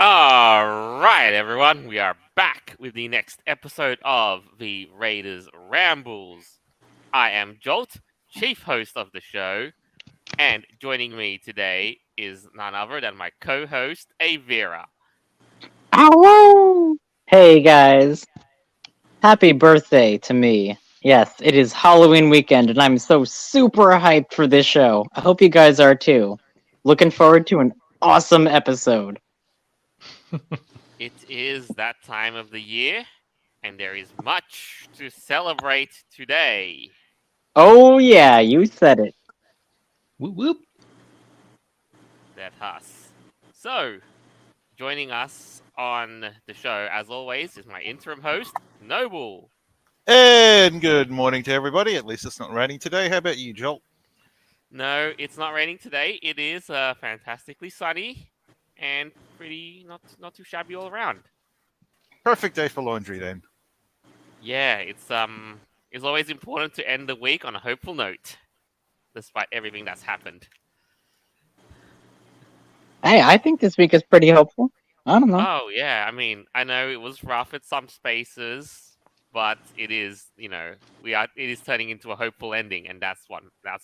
All right, everyone, we are back with the next episode of the Raiders Rambles. I am Jolt, chief host of the show, and joining me today is none other than my co-host, Avira. Ow! Hey guys, happy birthday to me. Yes, it is Halloween weekend and I'm so super hyped for this show. I hope you guys are too. Looking forward to an awesome episode. It is that time of the year, and there is much to celebrate today. Oh yeah, you said it. Whoop whoop. That us. So, joining us on the show, as always, is my interim host, Noble. And good morning to everybody. At least it's not raining today. How about you, Joel? No, it's not raining today. It is fantastically sunny and pretty not too shabby all around. Perfect day for laundry then. Yeah, it's always important to end the week on a hopeful note, despite everything that's happened. Hey, I think this week is pretty hopeful. I don't know. Oh yeah, I mean, I know it was rough at some spaces, but it is, it is turning into a hopeful ending, and that's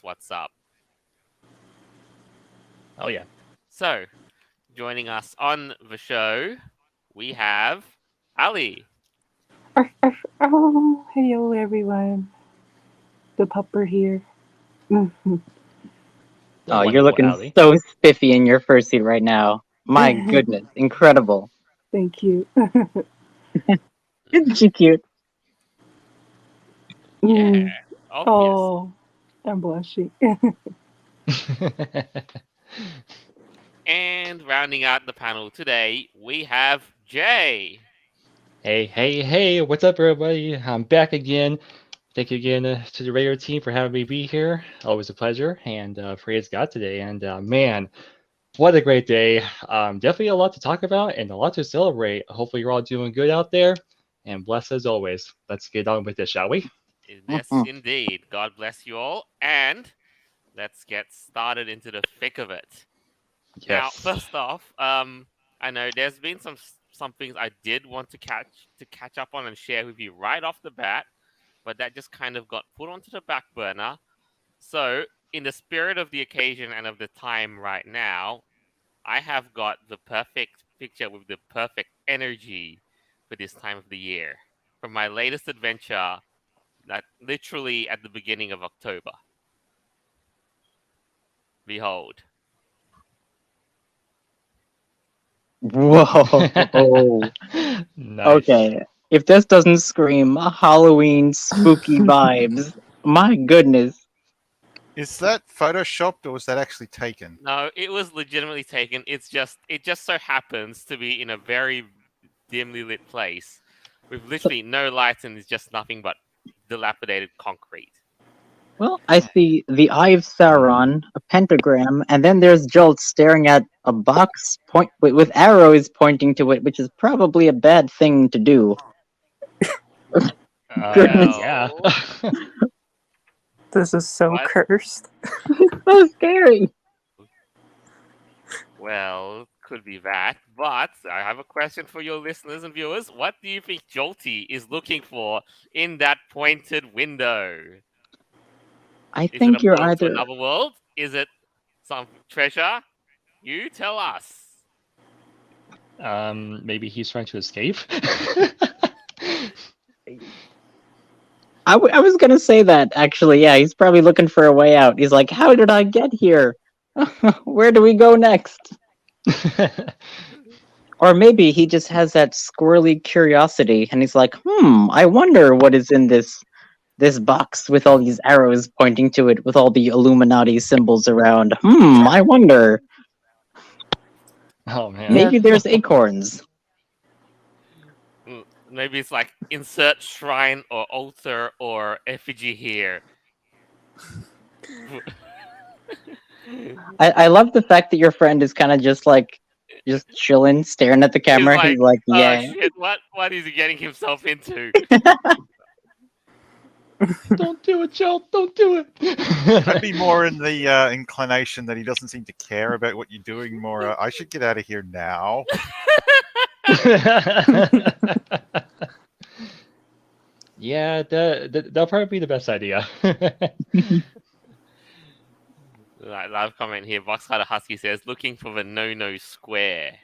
what's up. Oh yeah. So, joining us on the show, we have Ali. Arf, arf, oh, hello everyone. The pupper here. Mhm. Oh, you're Wonderful, looking Allie. so spiffy in your fursuit right now. My goodness, incredible. Thank you. Isn't she cute? Yeah, Mm. obvious. Oh, I'm blushing. And rounding out the panel today, we have Jay. Hey, what's up, everybody? I'm back again. Thank you again to the Raider team for having me be here. Always a pleasure, and praise God today. And man, what a great day. Definitely a lot to talk about and a lot to celebrate. Hopefully, you're all doing good out there, and blessed as always. Let's get on with this, shall we? Yes, Mhm. indeed. God bless you all. And let's get started into the thick of it. Now, Yes. first off, I know there's been some things I did want to catch up on and share with you right off the bat, but that just kind of got put onto the back burner. So, in the spirit of the occasion and of the time right now, I have got the perfect picture with the perfect energy for this time of the year from my latest adventure, that literally at the beginning of October. Behold. Whoa. Nice. Okay. If this doesn't scream Halloween spooky vibes, my goodness. Is that photoshopped or was that actually taken? No, it was legitimately taken. It just so happens to be in a very dimly lit place with literally no lights, and it's just nothing but dilapidated concrete. Well, I see the Eye of Sauron, a pentagram, and then there's Jolt staring at a box with arrows pointing to it, which is probably a bad thing to do. Goodness, Yeah. Well, This is so what? cursed. so scary. Well, could be that. But I have a question for your listeners and viewers. What do you think Jolty is looking for in that pointed window? I Is it a think you're portal to either. another world? Is it some treasure? You tell us. Maybe he's trying to escape. I was gonna say that actually. Yeah, he's probably looking for a way out. He's like, "How did I get here? Where do we go next?" Or maybe he just has that squirrely curiosity, and he's like, I wonder what is in this box with all these arrows pointing to it, with all the Illuminati symbols around. I wonder. Oh man. Yeah. Maybe there's acorns. Maybe it's like insert shrine or altar or effigy here. I love the fact that your friend is kind of just chilling, staring at the He's camera. like, He's like, oh yeah. shit, what is he getting himself into? Don't do it, Joel. Don't do it. I'd be more in the inclination that he doesn't seem to care about what you're doing. More, I should get out of here now. Yeah, that'll probably be the best idea. Right, live comment here. Boxcutter Husky says, looking for the no square.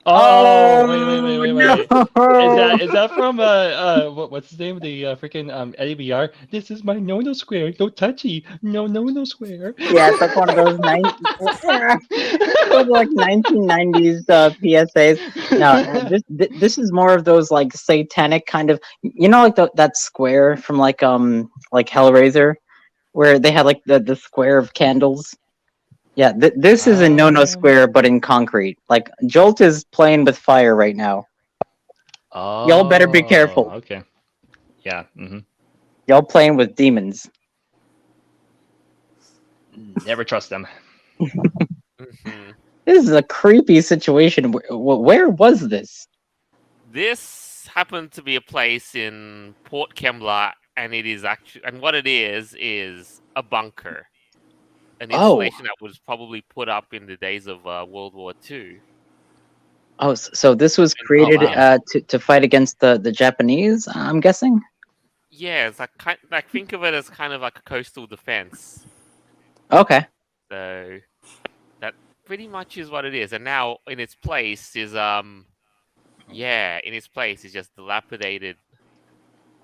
Oh, wait. no! Is that from what's his name? The freaking Eddie BR. This is my no square, no touchy, no square. Yeah, it's like one of those those like 1990s PSAs. No, this is more of those like satanic kind of, like that square from like Hellraiser, where they had like the square of candles. Yeah, this is a no square, but in concrete. Like Jolt is playing with fire right now. Y'all better be careful. Okay. Yeah. Y'all playing with demons. Never trust them. Mhm. This is a creepy situation. Where was this? This happened to be a place in Port Kembla, and it is actually, and what it is a bunker, an Oh. installation that was probably put up in the days of World War II. Oh, so this was created wow. to fight against the Japanese, I'm guessing? Yeah, it's like think of it as kind of like a coastal defense. Okay. So that pretty much is what it is. And now in its place is just dilapidated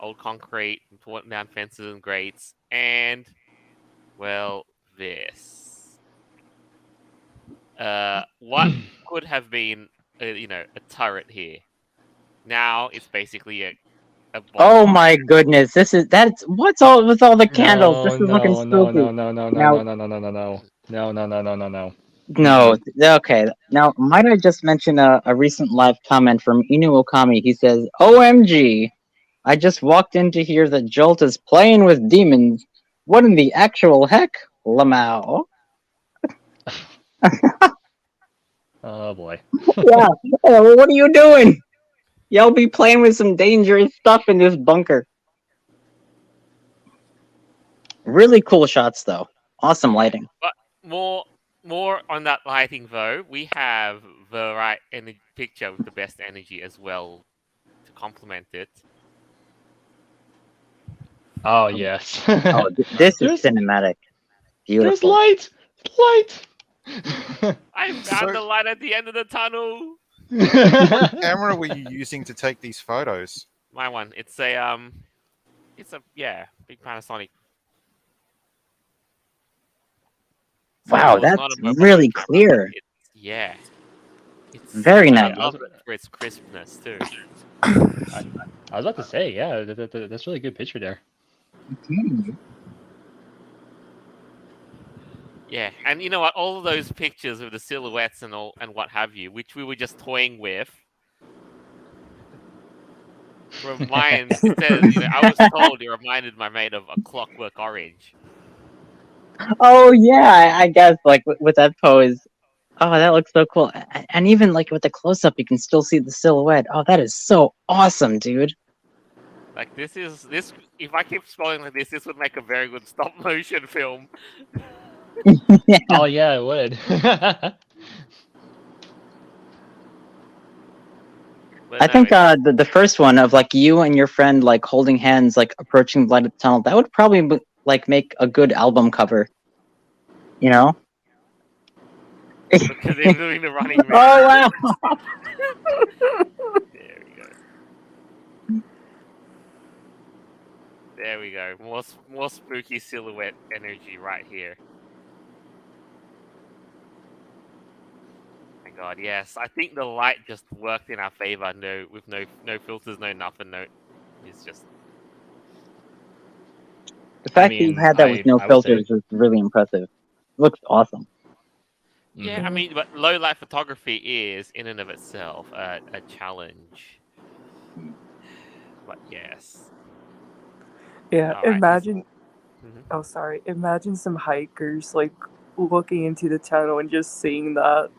old concrete, torn down fences and grates, and well, this. What could have been a turret here. Now it's basically a Oh bonfire. my goodness, what's all with all the candles? This is looking No. spooky. No, okay. Now, might I just mention a recent live comment from Inu Okami? He says, OMG, I just walked in to hear that Jolt is playing with demons. What in the actual heck? Lamau. Oh boy. Yeah, what are you doing? Y'all be playing with some dangerous stuff in this bunker. Really cool shots, though. Awesome lighting. But more on that lighting though. We have the right picture with the best energy as well to complement it. Oh yes. Oh, this is There's- cinematic. There's Beautiful. light. I found So- the light at the end of the tunnel. What camera were you using to take these photos? My one. It's a big Panasonic. Wow, it's that's not a mobile really camera, clear. It's Very I nice. love it for its crispness too. I was about to say, yeah, that's really good picture there. Yeah, and you know what? All of those pictures of the silhouettes and what have you, which we were just toying with, it says, I was told it reminded my mate of A Clockwork Orange. Oh yeah, I guess like with that pose. Oh, that looks so cool. And even like with the close up, you can still see the silhouette. Oh, that is so awesome, dude. Like this. If I keep scrolling like this would make a very good stop motion film. Yeah. Oh yeah, it would. But I no, think the first one of like you and your friend like holding hands like approaching the light of the tunnel, that would probably like make a good album cover. You know? because they're doing the running man. Oh wow! There we go. There we go. More spooky silhouette energy right here. My God, yes. I think the light just worked in our favor. With no filters, no nothing. It's just. The fact that you had that with no I would say- filters is really impressive. Looks awesome. Yeah, I mean, but low light photography is in and of itself a challenge. But yes. Yeah, All right, imagine. Mhm. Oh, sorry. Imagine some hikers like looking into the tunnel and just seeing that.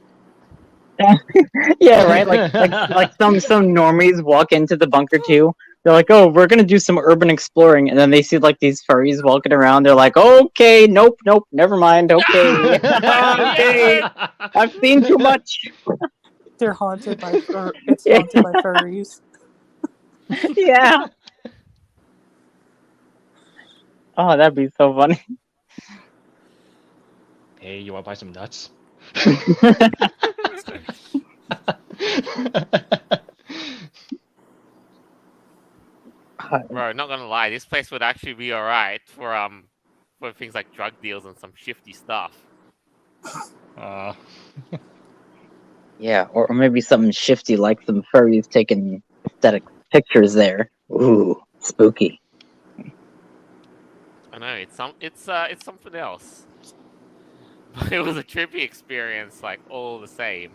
Yeah, right. Like some normies walk into the bunker too. They're like, "Oh, we're gonna do some urban exploring," and then they see like these furries walking around. They're like, "Okay, nope, never mind. Okay, okay, I've seen too much." They're haunted by it's Yeah. haunted by furries. Yeah. Oh, that'd be so funny. Hey, you want to buy some nuts? Bro, not gonna lie, this place would actually be alright for things like drug deals and some shifty stuff. uh, Yeah, or maybe something shifty like some furries taking aesthetic pictures there. Ooh, spooky. I know it's something else. But it was a trippy experience, like all the same.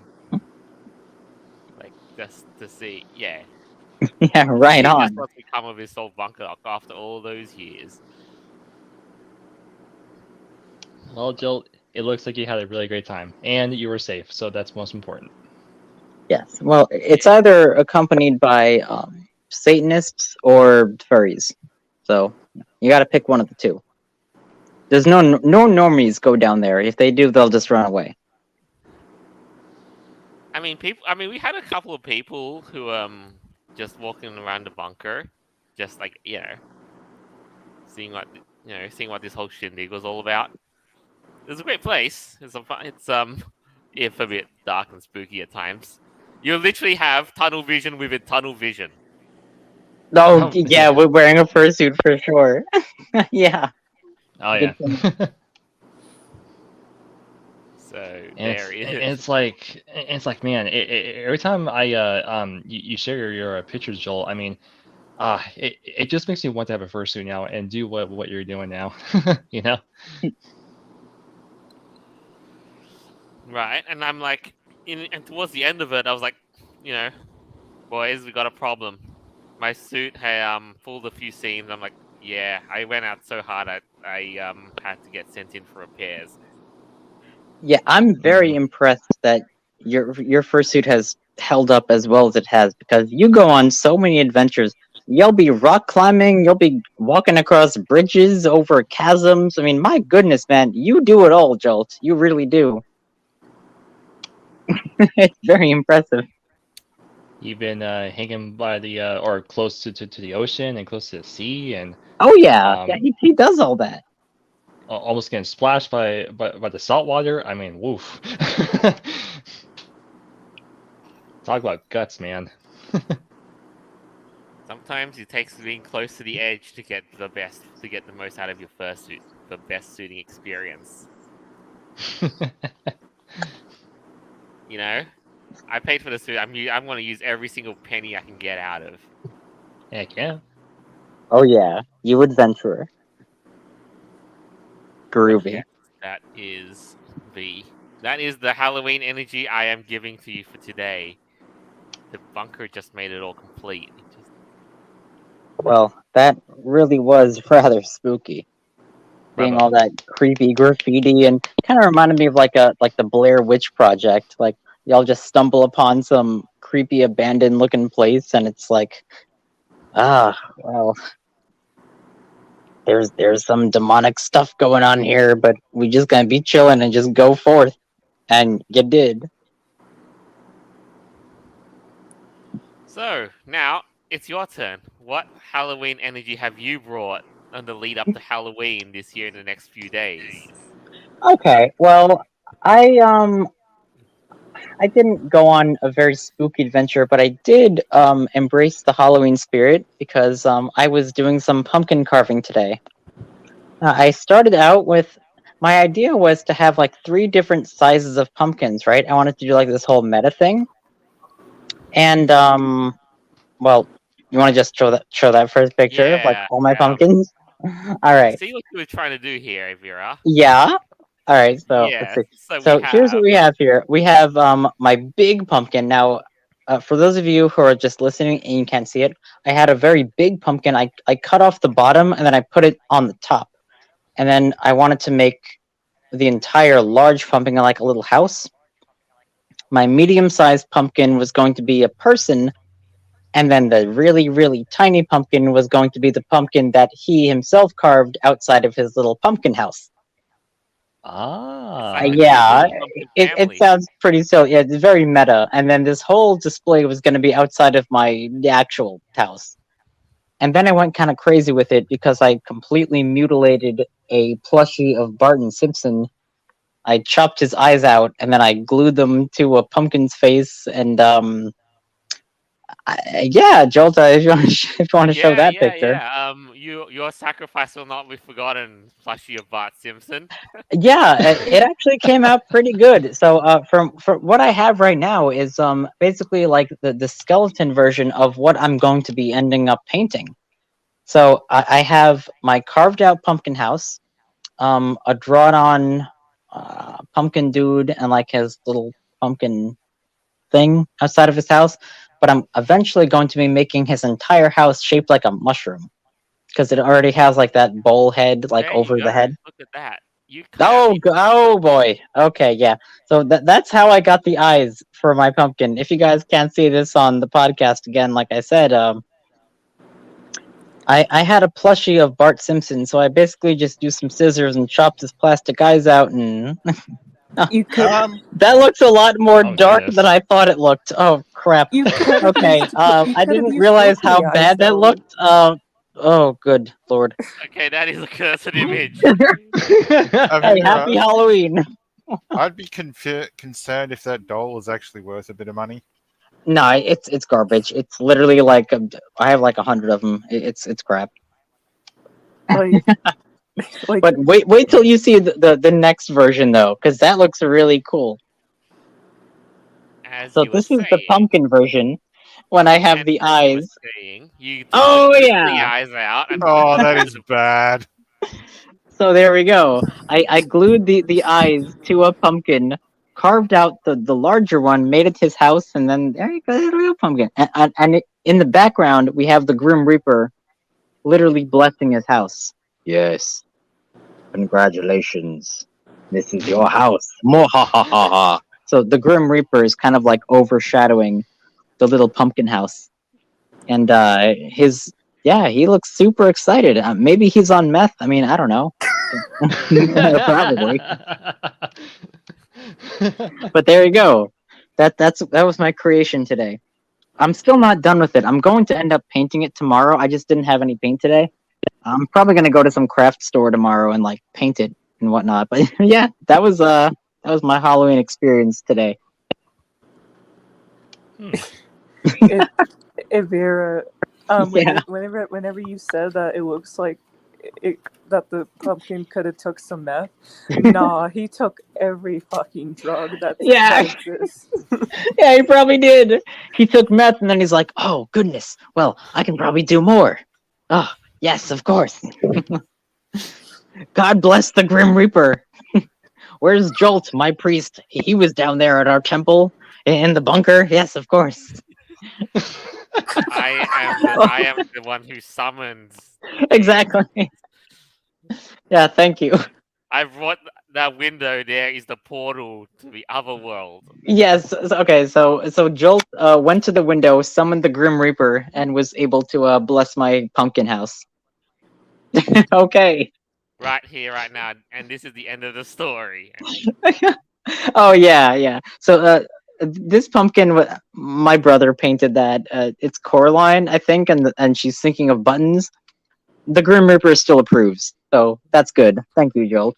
Like just to see, yeah, Yeah, right see just on. what's become of this old bunker after all those years. well, Jill, it looks like you had a really great time, and you were safe, so that's most important. Yes. Well, it's either accompanied by Satanists or furries. So you got to pick one of the two. There's no normies go down there. If they do, they'll just run away. I mean, people. I mean, we had a couple of people who just walking around the bunker, just like seeing what this whole shindig was all about. It was a great place. It's if a bit dark and spooky at times. You literally have tunnel vision within tunnel vision. Oh, Oh, yeah, we're wearing a fursuit for sure. Yeah. Oh Good yeah. thing. So And there it is. it's like man, every time you share your pictures, Joel. I mean, it just makes me want to have a fursuit now and do what you're doing now. You know? Right, and I'm like, and towards the end of it, I was like, boys, we got a problem. My suit had pulled a few seams. I'm like, yeah, I went out so hard, I had to get sent in for repairs. Yeah, I'm very Mhm. impressed that your fursuit has held up as well as it has because you go on so many adventures. You'll be rock climbing, you'll be walking across bridges over chasms. I mean, my goodness, man, you do it all, Jolt. You really do. It's very impressive. You've been hanging by the or close to the ocean and close to the sea and Oh yeah, yeah, um, he does all that. almost getting splashed by the salt water. I mean, woof. Talk about guts, man. Sometimes it takes being close to the edge to get the most out of your fursuit, the best suiting experience. You know, I paid for the suit. I'm going to use every single penny I can get out of. Heck yeah. Oh yeah, you adventurer. But Groovy. yes, that is the Halloween energy I am giving to you for today. The bunker just made it all complete. Well, that really was rather spooky. Seeing Bravo. all that creepy graffiti and kind of reminded me of like the Blair Witch Project. Like y'all just stumble upon some creepy abandoned looking place and it's like, well, there's some demonic stuff going on here, but we just gonna be chilling and just go forth. And you did. So now it's your turn. What Halloween energy have you brought on the lead up to Halloween this year in the next few days? Okay, well, I didn't go on a very spooky adventure, but I did embrace the Halloween spirit because I was doing some pumpkin carving today. I started out with my idea was to have like 3 different sizes of pumpkins, right? I wanted to do like this whole meta thing. And well, you want to just show that first picture of like Yeah, all my pumpkins? All I right. see what you were trying to do here, Avira. Yeah. All right, so let's Yes. see. So we So here's what have. we have here. We have my big pumpkin. Now, for those of you who are just listening and you can't see it, I had a very big pumpkin. I cut off the bottom and then I put it on the top. And then I wanted to make the entire large pumpkin like a little house. My medium-sized pumpkin was going to be a person, and then the really, really tiny pumpkin was going to be the pumpkin that he himself carved outside of his little pumpkin house. Ah. like the Yeah, typical pumpkin it family. sounds pretty silly. Yeah, it's very meta. And then this whole display was going to be outside of the actual house. And then I went kind of crazy with it because I completely mutilated a plushie of Barton Simpson. I chopped his eyes out and then I glued them to a pumpkin's face. And yeah, Jolta, if you want to, if you want to show that picture. Your sacrifice will not be forgotten, plushie of Bart Simpson. Yeah, it actually came out pretty good. So from what I have right now is basically like the skeleton version of what I'm going to be ending up painting. So I have my carved out pumpkin house, a drawn on pumpkin dude and like his little pumpkin thing outside of his house, but I'm eventually going to be making his entire house shaped like a mushroom because it already has like that bowl head like There you over go. the head. Look at that. You cut out. Oh boy. Okay, yeah. So that's how I got the eyes for my pumpkin. If you guys can't see this on the podcast again, like I said, I had a plushie of Bart Simpson, so I basically just used some scissors and chopped his plastic eyes out, and You could that looks a lot more Oh, dark goodness. than I thought it looked. Oh crap. you could have Okay. used I didn't realize how googly eyes, bad that though. looked. Oh good lord. Okay, that is a cursed image. Hey, happy Halloween. I'd be concerned if that doll was actually worth a bit of money. No, it's garbage. It's literally like I have like 100 of them. It's crap. Like, But wait till you see the next version though, because that looks really cool. As So you were this is the saying, pumpkin version. When I have and the as you were eyes. saying, you took Oh the googly yeah. eyes out and Oh, put that them is bad. So there we go. I glued the eyes to a pumpkin, carved out the larger one, made it his house, and then there you go, the real pumpkin. In the background we have the Grim Reaper, literally blessing his house. Yes. Congratulations. This is your house. Mohahaha. So the Grim Reaper is kind of like overshadowing the little pumpkin house. And he looks super excited. Maybe he's on meth. I mean, I don't know. Probably. But there you go. That was my creation today. I'm still not done with it. I'm going to end up painting it tomorrow. I just didn't have any paint today. I'm probably gonna go to some craft store tomorrow and like paint it and whatnot. But yeah, that was my Halloween experience today. Vera, Yeah. whenever you said that, it looks like that the pumpkin could have took some meth. Nah, he took every fucking drug that exists. Yeah, he probably did. He took meth and then he's like, "Oh goodness, well, I can probably do more." Oh yes, of course. God bless the Grim Reaper. Where's Jolt, my priest? He was down there at our temple in the bunker. Yes, of course. I am the one who summons. Exactly. Yeah, thank you. I brought that window there is the portal to the other world. Yes. Okay. So Jolt went to the window, summoned the Grim Reaper, and was able to bless my pumpkin house. Okay. Right here, right now, and this is the end of the story. Oh yeah. So this pumpkin, my brother painted that. It's Coraline, I think, and she's thinking of buttons. The Grim Reaper still approves, so that's good. Thank you, Jolt.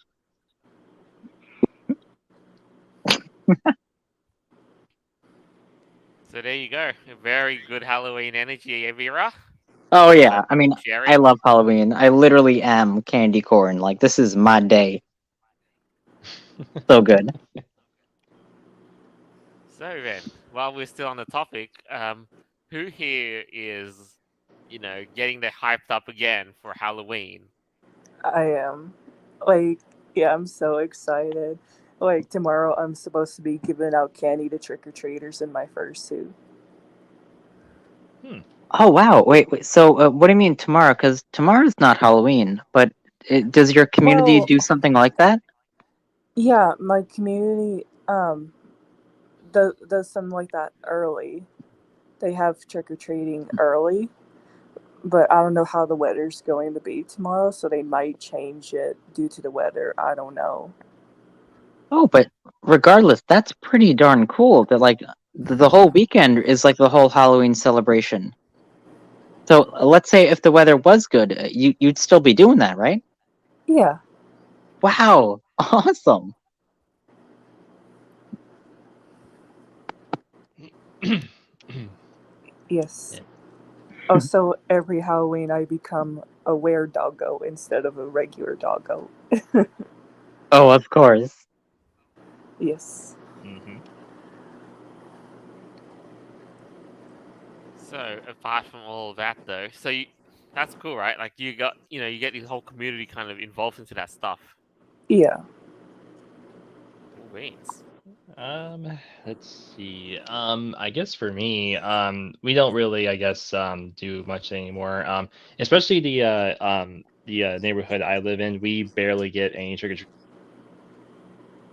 So there you go. Very good Halloween energy, Evira. Oh yeah, I mean, Sharing. I love Halloween. I literally am candy corn. Like this is my day. So good. So then, while we're still on the topic, who here is, getting their hyped up again for Halloween? I am. Like, yeah, I'm so excited. Like, tomorrow I'm supposed to be giving out candy to trick-or-treaters in my fursuit. Oh wow! Wait. So what do you mean tomorrow? Because tomorrow's not Halloween. But does your community Well, do something like that? yeah, my community does something like that early. They have trick-or-treating early, but I don't know how the weather's going to be tomorrow, so they might change it due to the weather. I don't know. Oh, but regardless, that's pretty darn cool. That like the whole weekend is like the whole Halloween celebration. So let's say if the weather was good, you'd still be doing that, right? Yeah. Wow, awesome. Yes. Yeah. Oh, so every Halloween I become a were-doggo instead of a regular doggo. Oh, of course. Yes. Hmm. So apart from all of that, though, that's cool, right? Like you got, you get the whole community kind of involved into that stuff. Yeah. Cool beans. Let's see. I guess for me, we don't really, I guess, do much anymore. Especially the neighborhood I live in, we barely get any trick or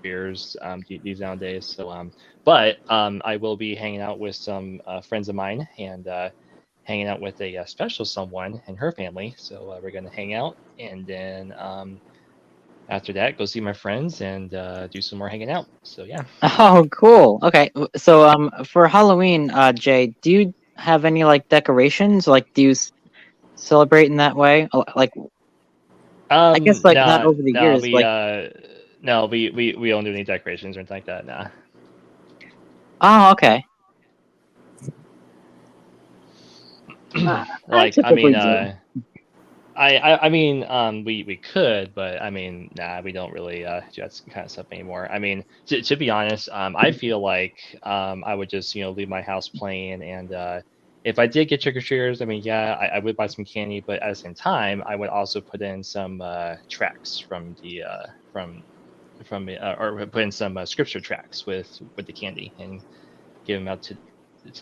treaters these nowadays. So, but I will be hanging out with some friends of mine and hanging out with a special someone and her family. So we're gonna hang out and then after that, go see my friends and do some more hanging out. So yeah. Oh, cool. Okay, so for Halloween, Jay, do you have any like decorations? Like, do you celebrate in that way? Like, I guess like not Nah, over the nah, years. Like, we don't do any decorations or anything like that. Nah. oh, okay. I Like, I typically mean, do. I mean, we could, but I mean, nah, we don't really do that kind of stuff anymore. I mean, to be honest, I feel like I would just leave my house plain, and if I did get trick or treaters, I mean, yeah, I would buy some candy, but at the same time, I would also put in some tracks from the or put in some scripture tracks with the candy and give them out to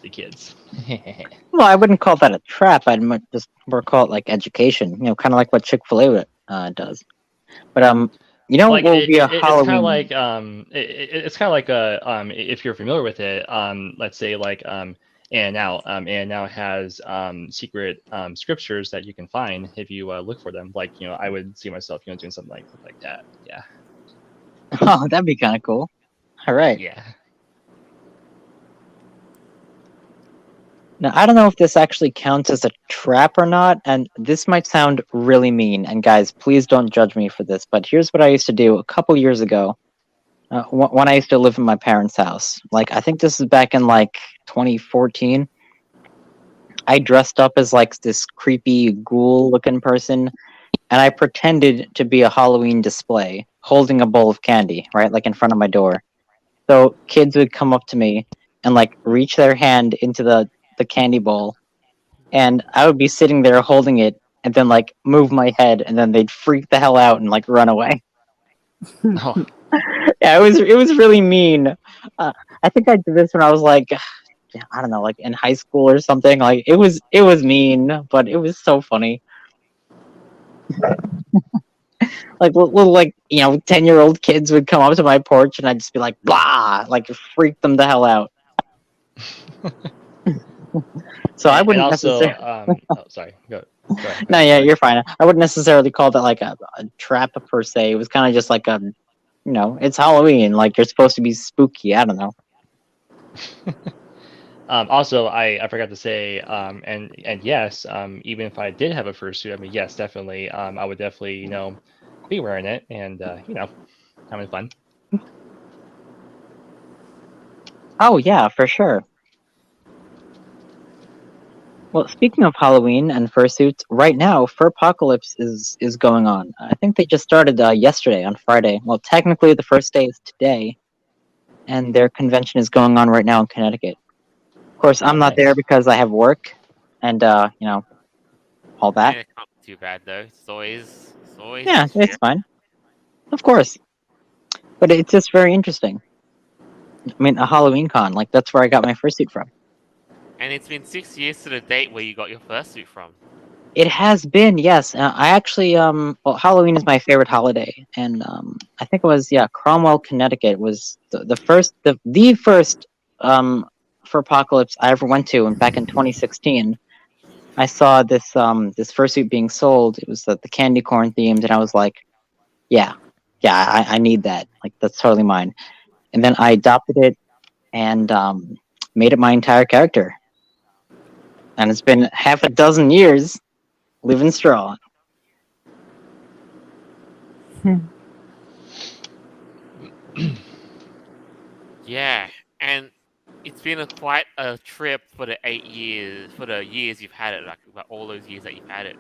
the kids. Well, I wouldn't call that a trap. I'd just more call it like education. Kind of like what Chick-fil-A does. But what Like will be a it's kind of Halloween? like it's kind of like a if you're familiar with it, let's say like and now has secret scriptures that you can find if you look for them. Like I would see myself doing something like that. Yeah. Oh, that'd be kind of cool. All right. Yeah. Now, I don't know if this actually counts as a trap or not, and this might sound really mean, and guys, please don't judge me for this, but here's what I used to do a couple years ago, when I used to live in my parents' house. Like, I think this is back in, like, 2014. I dressed up as, like, this creepy ghoul-looking person, and I pretended to be a Halloween display, holding a bowl of candy, right, like, in front of my door. So kids would come up to me and, like, reach their hand into the candy bowl, and I would be sitting there holding it and then like move my head and then they'd freak the hell out and like run away. Oh. Yeah, it was really mean. I think I did this when I was like I don't know, like in high school or something. Like it was mean, but it was so funny. Like little like 10-year-old kids would come up to my porch and I'd just be like blah, like freak them the hell out. So I And wouldn't also, necessarily. oh, sorry, go ahead. No, yeah, Sorry. you're fine. I wouldn't necessarily call that like a trap per se. It was kind of just like a, it's Halloween. Like you're supposed to be spooky. I don't know. Also, I forgot to say, and yes, even if I did have a fursuit, I mean, yes, definitely, I would definitely, be wearing it and, having fun. Oh yeah, for sure. Well, speaking of Halloween and fursuits, right now Furpocalypse is going on. I think they just started yesterday on Friday. Well, technically the first day is today, and their convention is going on right now in Connecticut. Of course, Oh, I'm not there nice. because I have work, and all that. Yeah, it's not too bad though. It's always Yeah, next it's year. fine. Of course, but it's just very interesting. I mean, a Halloween con, like that's where I got my fursuit from. And it's been 6 years to the date where you got your first suit from. It has been, yes. I actually, well, Halloween is my favorite holiday, and I think it was, yeah, Cromwell, Connecticut was the first, the first, for Apocalypse I ever went to, and back in 2016, I saw this fursuit being sold. It was the candy corn themed, and I was like, yeah, yeah, I need that. Like, that's totally mine. And then I adopted it and made it my entire character. And it's been half a dozen years living straw. Yeah, and it's been quite a trip for the years you've had it, like about all those years that you've had it.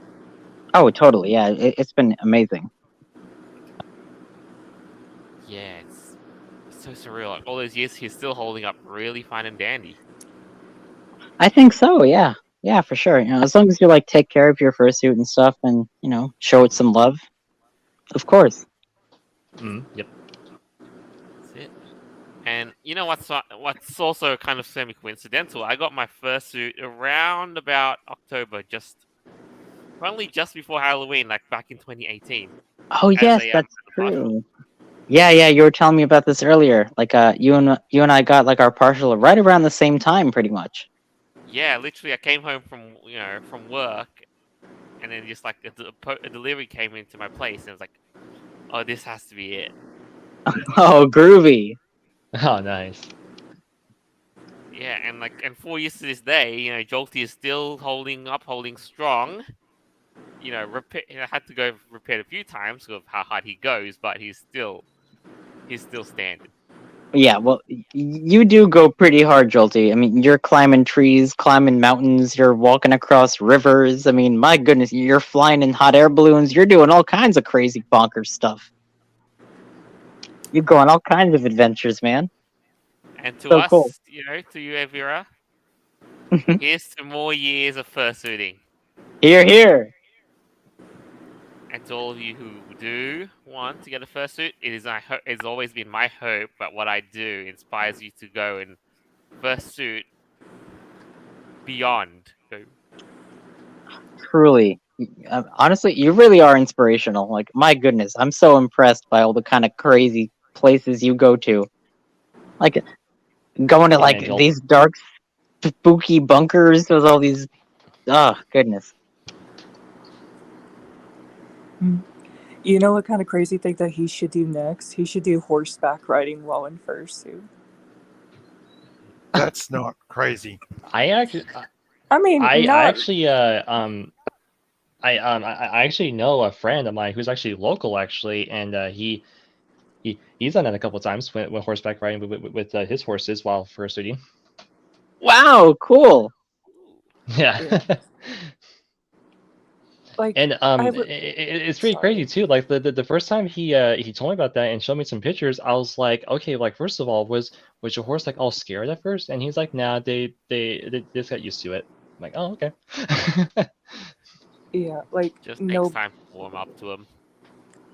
Oh, totally. Yeah, it's been amazing. Yeah, it's so surreal. Like all those years, he's still holding up really fine and dandy. I think so. Yeah, yeah, for sure. You know, as long as you like take care of your fursuit and stuff, and you know, show it some love. Of course. Yep. That's it. And you know what's also kind of semi-coincidental? I got my fursuit around about October, only just before Halloween, like back in 2018. Oh yes, that's true. Yeah, yeah, you were telling me about this earlier. Like, you and I got like our partial right around the same time, pretty much. Yeah, literally, I came home from work, and then just like a delivery came into my place, and it was like, oh, this has to be it. Oh, groovy. Oh, nice. Yeah, and 4 years to this day, Jolty is still holding strong. I had to go repair it a few times because of how hard he goes, but he's still standing. Yeah, well, you do go pretty hard, Jolty. I mean, you're climbing trees, climbing mountains, you're walking across rivers. I mean, my goodness, you're flying in hot air balloons. You're doing all kinds of crazy bonkers stuff. You're going all kinds of adventures, man. And to So us, cool. To you, Evira, here's to more years of fursuiting. Here, here. And to all of you who do want to get a fursuit, it's always been my hope that what I do inspires you to go and fursuit beyond. Truly. Honestly, you really are inspirational. Like, my goodness, I'm so impressed by all the kind of crazy places you go to. Like, going to Yeah, like Joel. these dark, spooky bunkers with all these. Oh, goodness. You know what kind of crazy thing that he should do next? He should do horseback riding while in fursuit. That's not crazy. I mean, I not actually know a friend of mine who's actually local, actually, and he's done that a couple of times with horseback riding with his horses while fursuiting. Wow, cool. Yeah. like. And I would- it's pretty Sorry. crazy too. Like the first time he told me about that and showed me some pictures, I was like, okay, like first of all, was your horse like all scared at first? And he's like, nah, they just got used to it. I'm like, oh, okay. Yeah, like Just no, takes time to warm up to him.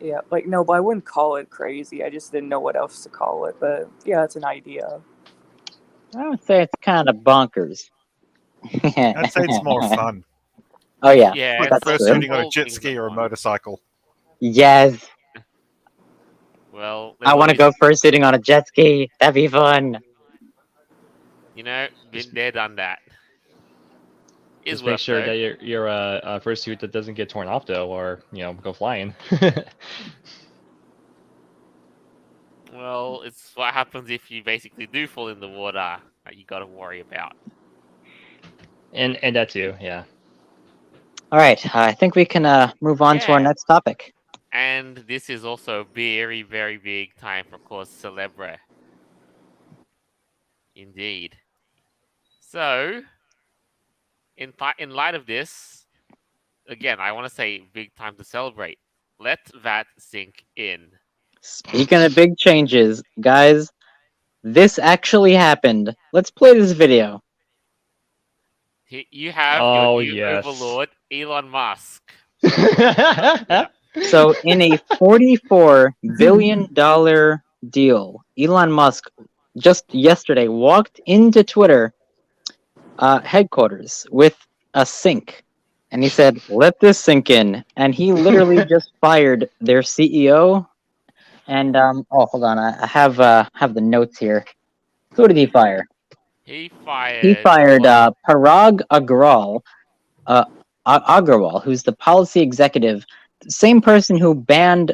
yeah, like no, but I wouldn't call it crazy. I just didn't know what else to call it. But yeah, it's an idea. I would say it's kind of bonkers. I'd say it's more fun. Oh yeah. Yeah, Like that's it's true. fursuiting on a all jet things ski that or a fun. motorcycle. Yes. Well, I want to go fursuiting on a jet ski. That'd be fun. Been there, done that. Is Just make worth sure though. that your fursuit that doesn't get torn off though, or go flying. Well, it's what happens if you basically do fall in the water that you got to worry about. and that too, yeah. All right, I think we can move on to our Yeah. next topic. And this is also a very, very big time for Cause Celebre. Indeed. So, in light of this, again, I want to say big time to celebrate. Let that sink in. Speaking of big changes, guys, this actually happened. Let's play this video. You have Oh, your new yes. overlord, Elon Musk. So, in a $44 billion deal, Elon Musk just yesterday walked into Twitter headquarters with a sink. And he said, let this sink in. And he literally just fired their CEO. And, hold on. I have the notes here. Who did he fire? He fired. Parag Agrawal, who's the policy executive, same person who banned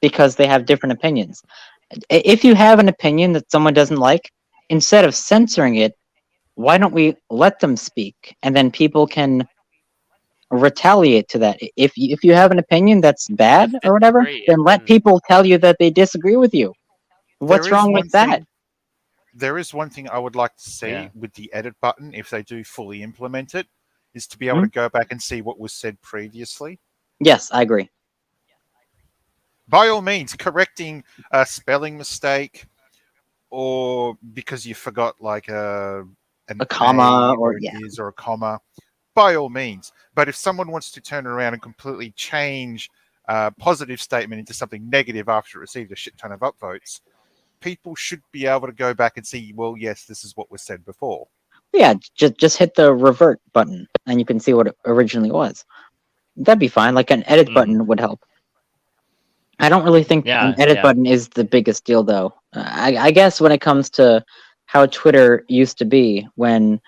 because they have different opinions. If you have an opinion that someone doesn't like, instead of censoring it, why don't we let them speak, and then people can retaliate to that. If you have an opinion that's bad Just or whatever, disagree then and let then people tell you that they disagree with you. What's There is wrong with one that? thing. There is one thing I would like to see Yeah. with the edit button, if they do fully implement it, is to be able Hmm? to go back and see what was said previously. Yes, I agree. By all means, correcting a spelling mistake, or because you forgot like an A comma A or where it yeah. is, or a comma, by all means. But if someone wants to turn around and completely change a positive statement into something negative after it received a shit ton of upvotes, people should be able to go back and see, well, yes, this is what was said before. Yeah, just hit the revert button and you can see what it originally was. That'd be fine. Like an edit button would help. I don't really think an Yeah, edit yeah. button is the biggest deal, though. I guess when it comes to how Twitter used to be, when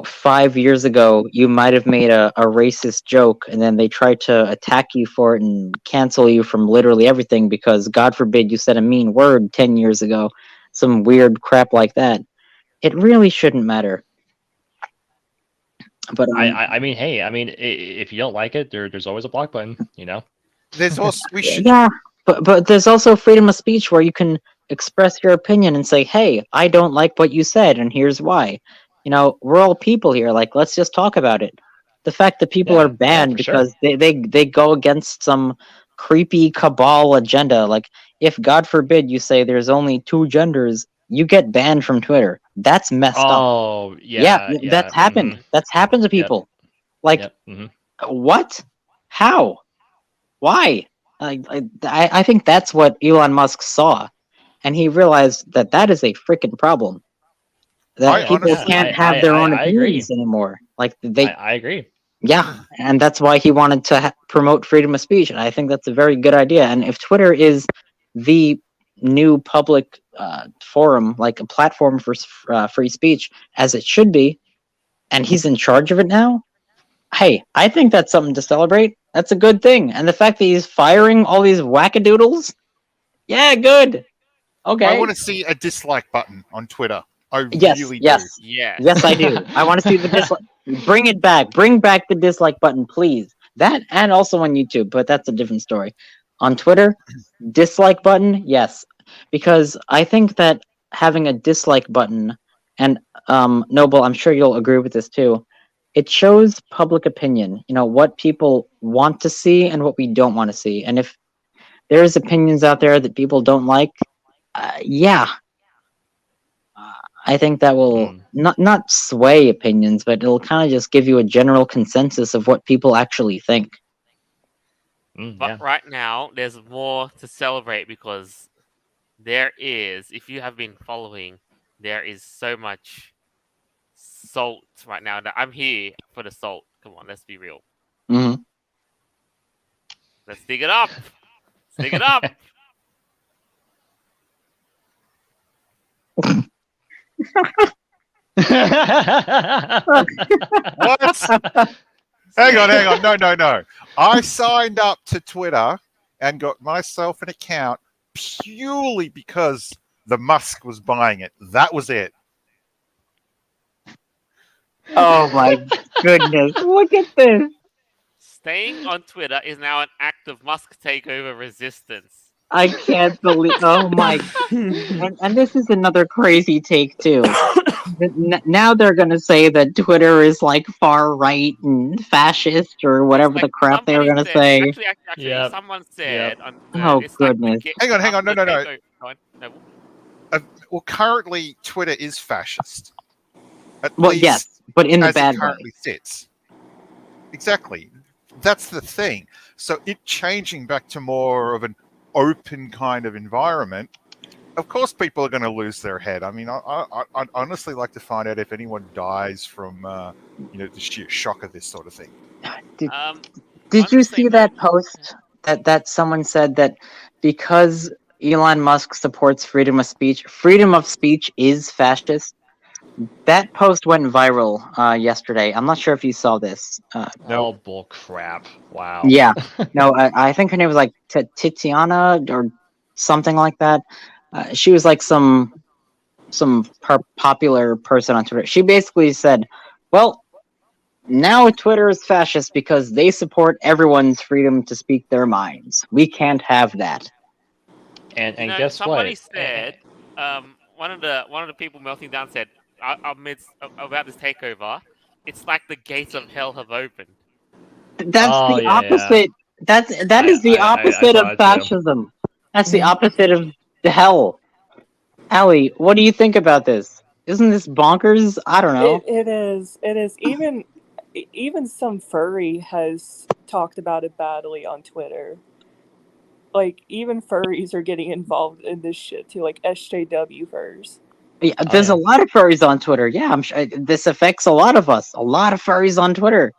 5 years ago you might have made a racist joke, and then they tried to attack you for it and cancel you from literally everything because, God forbid, you said a mean word 10 years ago, some weird crap like that. It really shouldn't matter. But I mean, hey, I mean, if you don't like it, there's always a block button, you know? There's also we should yeah, but there's also freedom of speech where you can express your opinion and say, "Hey, I don't like what you said, and here's why." We're all people here. Like, let's just talk about it. The fact that people are Yeah, yeah, banned for sure. because they go against some creepy cabal agenda. Like, if God forbid you say there's only two genders, you get banned from Twitter. That's messed up. Oh, Yeah, yeah, yeah. that's happened. That's happened to Yep, people. Like, yep. what? How? Why? I think that's what Elon Musk saw, and he realized that that is a freaking problem. I That people Yeah, honestly can't have their own I agree. opinions anymore. Like I agree. yeah, and that's why he wanted to promote freedom of speech, and I think that's a very good idea. And if Twitter is the new public forum, like a platform for free speech, as it should be, and he's in charge of it now, hey, I think that's something to celebrate. That's a good thing. And the fact that he's firing all these wackadoodles, yeah, good. I Okay. want to see a dislike button on Twitter. I Yes, really do. yes, yes. yes, I do. I want to see the dislike. Bring it back. Bring back the dislike button, please. That and also on YouTube, but that's a different story. On Twitter, dislike button, yes, because I think that having a dislike button, and Noble, I'm sure you'll agree with this too. It shows public opinion. What people want to see and what we don't want to see. And if there's opinions out there that people don't like, yeah, I think that will not sway opinions, but it'll kind of just give you a general consensus of what people actually think. But Yeah. right now, there's more to celebrate because there is, if you have been following, there is so much salt right now that I'm here for the salt. Come on, let's be real. Hmm. Let's dig it up. Let's dig it up. What? Hang on. No. I signed up to Twitter and got myself an account purely because the Musk was buying it. That was it. Oh my goodness! Look at this. Staying on Twitter is now an act of Musk takeover resistance. I can't believe. Oh my! And this is another crazy take too. Now they're gonna say that Twitter is like far right and fascist or whatever It's the like crap they were somebody gonna said, say. actually, Yep. someone said on Oh, it's goodness. Like Hang on. No. Go on. No. Well, currently Twitter is fascist. At Well, least yes, but in the as bad it way. currently sits. Exactly. That's the thing. So it changing back to more of an open kind of environment, of course people are going to lose their head. I mean, I'd honestly like to find out if anyone dies from, the sheer shock of this sort of thing. Did On you the see same that note- post that someone said that because Elon Musk supports freedom of speech is fascist? That post went viral yesterday. I'm not sure if you saw this. Oh, bull crap! Wow. Yeah, no, I think her name was like Titiana or something like that. She was like some popular person on Twitter. She basically said, "Well, now Twitter is fascist because they support everyone's freedom to speak their minds. We can't have that." And You know, guess somebody what? said, one of the people melting down said, about this takeover, it's like the gates of hell have opened. That's Oh the yeah, yeah. opposite. That is the I opposite of saw it too. fascism. That's the opposite of the hell. Allie, what do you think about this? Isn't this bonkers? I don't know. It is. It is. Even some furry has talked about it badly on Twitter. Like even furries are getting involved in this shit too, like SJW furs. Yeah, Oh there's a yeah. lot of furries on Twitter. Yeah, I'm sure this affects a lot of us. A lot of furries on Twitter.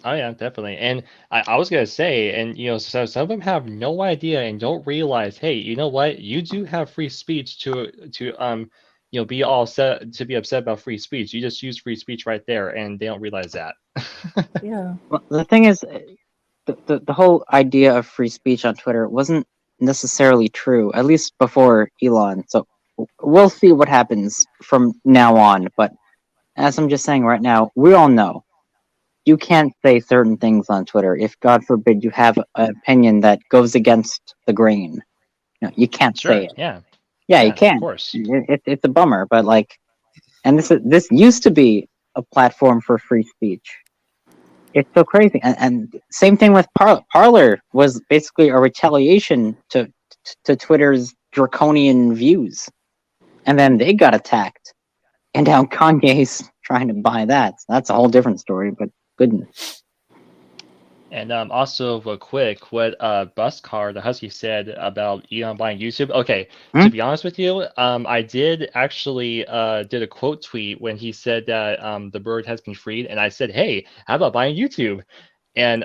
Oh yeah, definitely. And I was gonna say, and so some of them have no idea and don't realize, hey, you know what? You do have free speech to be all set to be upset about free speech. You just use free speech right there, and they don't realize that. Yeah. Well, the thing is, the whole idea of free speech on Twitter wasn't necessarily true, at least before Elon. So we'll see what happens from now on. But as I'm just saying right now, we all know you can't say certain things on Twitter if, God forbid, you have an opinion that goes against the grain. You can't say Sure. it. Yeah. Yeah, you Yeah. Of can. course. It's a bummer, but like, and this used to be a platform for free speech. It's so crazy, and same thing with Parler was basically a retaliation to Twitter's draconian views, and then they got attacked, and now Kanye's trying to buy that. So that's a whole different story. But goodness. And also, real quick, what Buscar the Husky said about Elon buying YouTube. Okay, Hmm? to be honest with you, I did actually did a quote tweet when he said that the bird has been freed, and I said, hey, how about buying YouTube? And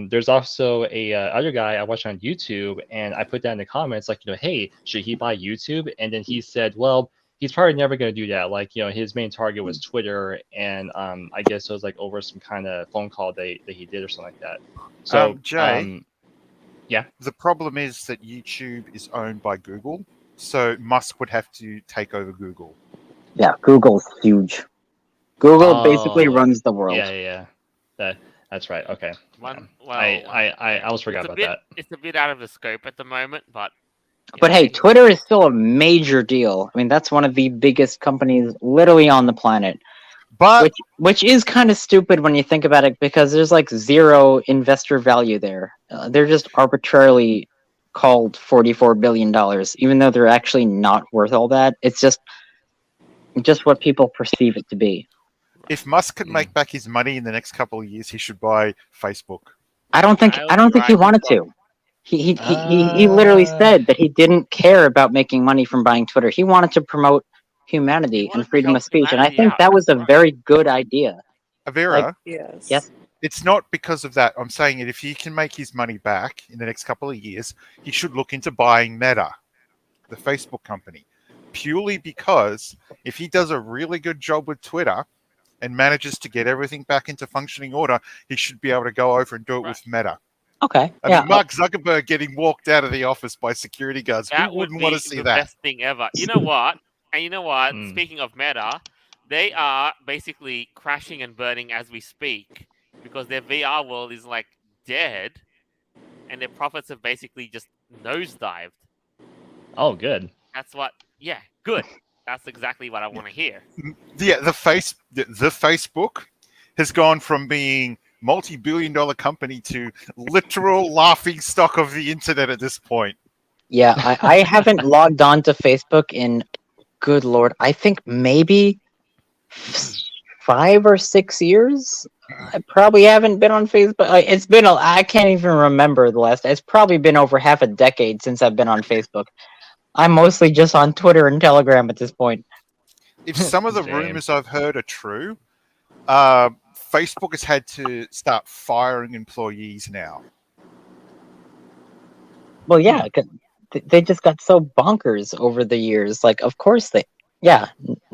there's also a other guy I watched on YouTube, and I put that in the comments, like, hey, should he buy YouTube? And then he said, well, he's probably never going to do that. Like, his main target was Twitter, and I guess it was like over some kind of phone call that he did or something like that. So, Jay, yeah. the problem is that YouTube is owned by Google, so Musk would have to take over Google. Yeah, Google's huge. Google basically runs the world. Yeah. That's right. Okay. I almost forgot about that. It's a bit out of the scope at the moment, but But hey, Twitter is still a major deal. I mean, that's one of the biggest companies literally on the planet. But Which is kind of stupid when you think about it, because there's like zero investor value there. They're just arbitrarily called $44 billion, even though they're actually not worth all that. It's just what people perceive it to be. if Musk could make back his money in the next couple of years, he should buy Facebook. I don't think he wanted to. He literally said that he didn't care about making money from buying Twitter. He wanted to promote humanity and freedom of speech, and I think that was a very good idea. Avira, Yes. it's not because of that. I'm saying it. If he can make his money back in the next couple of years, he should look into buying Meta, the Facebook company, purely because if he does a really good job with Twitter and manages to get everything back into functioning order, he should be able to go over and do it with Meta. Okay. I mean, Mark Zuckerberg getting walked out of the office by security guards. That Who wouldn't would want be to see the that? best thing ever. You know what? And you know what? Speaking of Meta, they are basically crashing and burning as we speak because their VR world is like dead, and their profits have basically just nosedived. Oh, good. That's what. Yeah, good. That's exactly what I want to hear. Yeah, the Facebook has gone from being multi-billion-dollar company to literal laughing stock of the internet at this point. Yeah, I haven't logged on to Facebook in, good lord, I think maybe 5 or 6 years. I probably haven't been on Facebook. It's been I can't even remember the last. It's probably been over half a decade since I've been on Facebook. I'm mostly just on Twitter and Telegram at this point. If some of the rumors I've heard are true, Facebook has had to start firing employees now. Well, yeah, they just got so bonkers over the years. Like, of course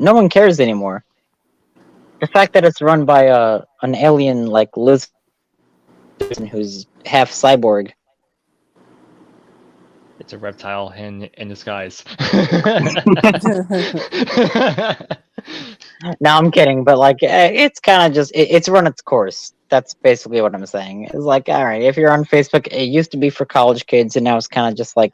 no one cares anymore. The fact that it's run by an alien like Liz who's half cyborg. It's a reptile in disguise. No, I'm kidding, but like it's kind of just it's run its course. That's basically what I'm saying. It's like, all right, if you're on Facebook, it used to be for college kids, and now it's kind of just like,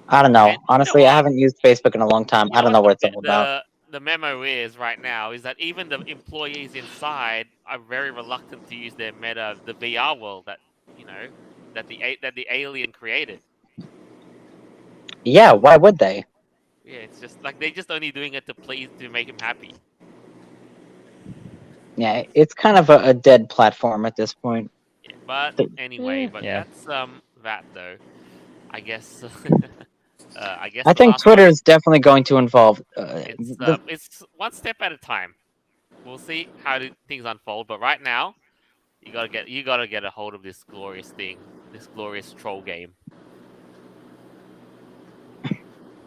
I don't know. And you know Honestly, I what? haven't used Facebook in a long time. You I know don't what know what it's all about. the memo is right now is that even the employees inside are very reluctant to use their meta, the VR world that that the alien created. Yeah, why would they? Yeah, it's just like they're just only doing it to make him happy. Yeah, it's kind of a dead platform at this point. Yeah, but anyway, but Yeah. that's that though. I guess I guess I the think last Twitter one is definitely going to involve. it's one step at a time. We'll see how things unfold, but right now you gotta get a hold of this glorious thing, this glorious troll game.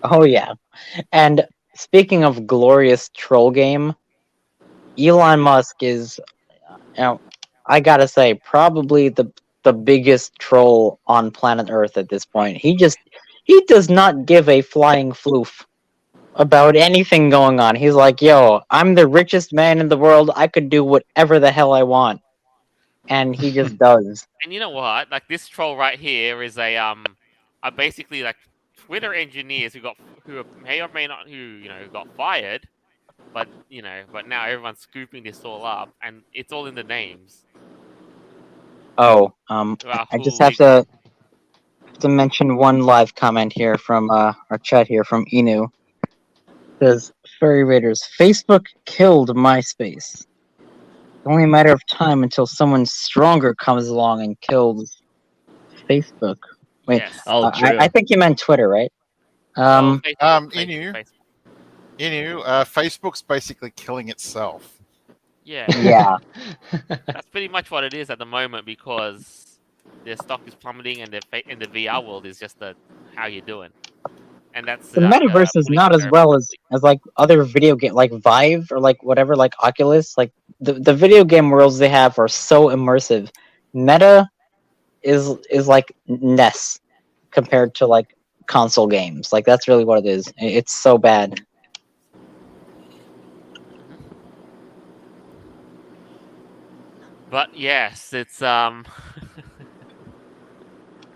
Oh yeah, and speaking of glorious troll game, Elon Musk is, I gotta say, probably the biggest troll on planet Earth at this point. He does not give a flying floof about anything going on. He's like, yo, I'm the richest man in the world. I could do whatever the hell I want. And he just does. And you know what? Like this troll right here is are basically like Twitter engineers who may or may not got fired, but but now everyone's scooping this all up, and it's all in the names. Oh, I just Rahul, have to mention one live comment here from our chat here from Inu. It says, Furry Raiders, Facebook killed MySpace. It's only a matter of time until someone stronger comes along and kills Facebook. Wait, yes. Oh, true. I think you meant Twitter, right? Oh, Facebook, Inu. Facebook. Facebook's basically killing itself. Yeah, Yeah. that's pretty much what it is at the moment because their stock is plummeting, and in the VR world is just how you doing, and that's The metaverse is not as well as like other video game like Vive or like whatever, like Oculus. Like the video game worlds they have are so immersive. Meta is like NES compared to like console games. Like that's really what it is. It's so bad. But yes, it's in